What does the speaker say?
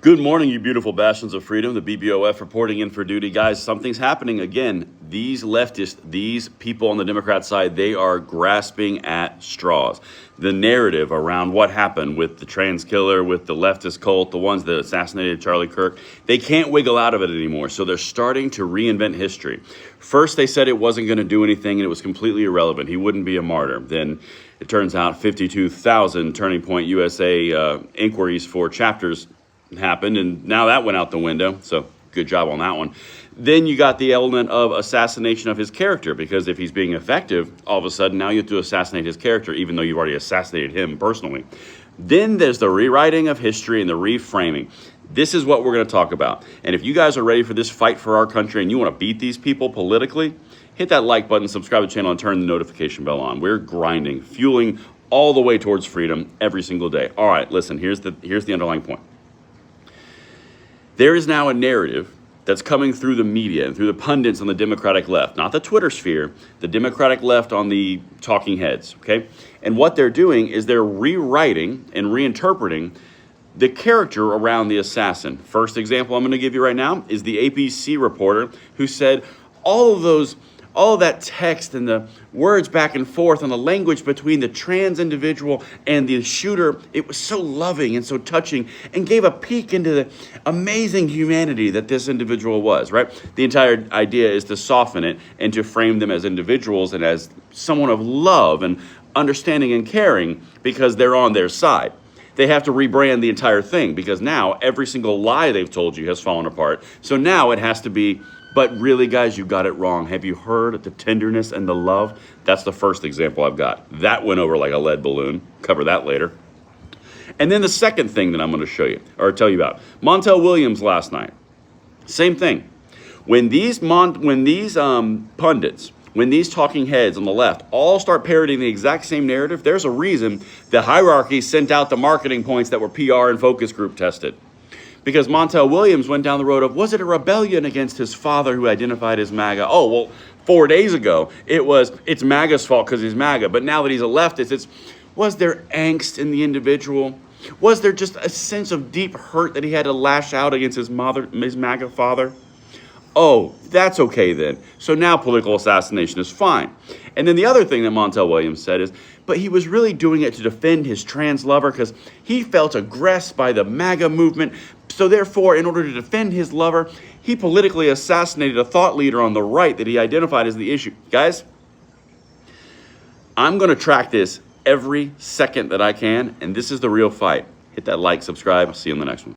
Good morning, you beautiful bastions of freedom. The BBOF reporting in for duty. Guys, something's happening again. These leftists, these people on the Democrat side, they are grasping at straws. The narrative around what happened with the trans killer, with the leftist cult, the ones that assassinated Charlie Kirk, they can't wiggle out of it anymore. So they're starting to reinvent history. First, they said it wasn't going to do anything and it was completely irrelevant. He wouldn't be a martyr. Then it turns out 52,000 Turning Point USA inquiries for chapters happened, and now that went out the window, so good job on that one. Then you got the element of assassination of his character, because if he's being effective, all of a sudden now you have to assassinate his character, even though you've already assassinated him personally. Then there's the rewriting of history and the reframing. This is what we're going to talk about. And if you guys are ready for this fight for our country and you want to beat these people politically, hit that like button, subscribe to the channel, and turn the notification bell on. We're grinding, fueling all the way towards freedom every single day. All right, listen, here's the underlying point. There is now a narrative that's coming through the media and through the pundits on the Democratic left, not the Twitter sphere, the Democratic left on the talking heads, okay? And what they're doing is they're rewriting and reinterpreting the character around the assassin. First example I'm going to give you right now is the ABC reporter who said all of that text and the words back and forth and the language between the trans individual and the shooter, it was so loving and so touching and gave a peek into the amazing humanity that this individual was, right? The entire idea is to soften it and to frame them as individuals and as someone of love and understanding and caring because they're on their side. They have to rebrand the entire thing because now every single lie they've told you has fallen apart. So now it has to be, but really, guys, you got it wrong. Have you heard the tenderness and the love? That's the first example I've got. That went over like a lead balloon. Cover that later. And then the second thing that I'm going to show you or tell you about, Montel Williams last night. Same thing. When these pundits, when these talking heads on the left all start parroting the exact same narrative, there's a reason the hierarchy sent out the marketing points that were PR and focus group tested. Because Montel Williams went down the road of, was it a rebellion against his father who identified as MAGA? Oh, well, 4 days ago, it's MAGA's fault because he's MAGA. But now that he's a leftist, was there angst in the individual? Was there just a sense of deep hurt that he had to lash out against his MAGA father? Oh, that's okay then. So now political assassination is fine. And then the other thing that Montel Williams said is, but he was really doing it to defend his trans lover because he felt aggressed by the MAGA movement. So therefore, in order to defend his lover, he politically assassinated a thought leader on the right that he identified as the issue. Guys, I'm going to track this every second that I can, and this is the real fight. Hit that like, subscribe. I'll see you in the next one.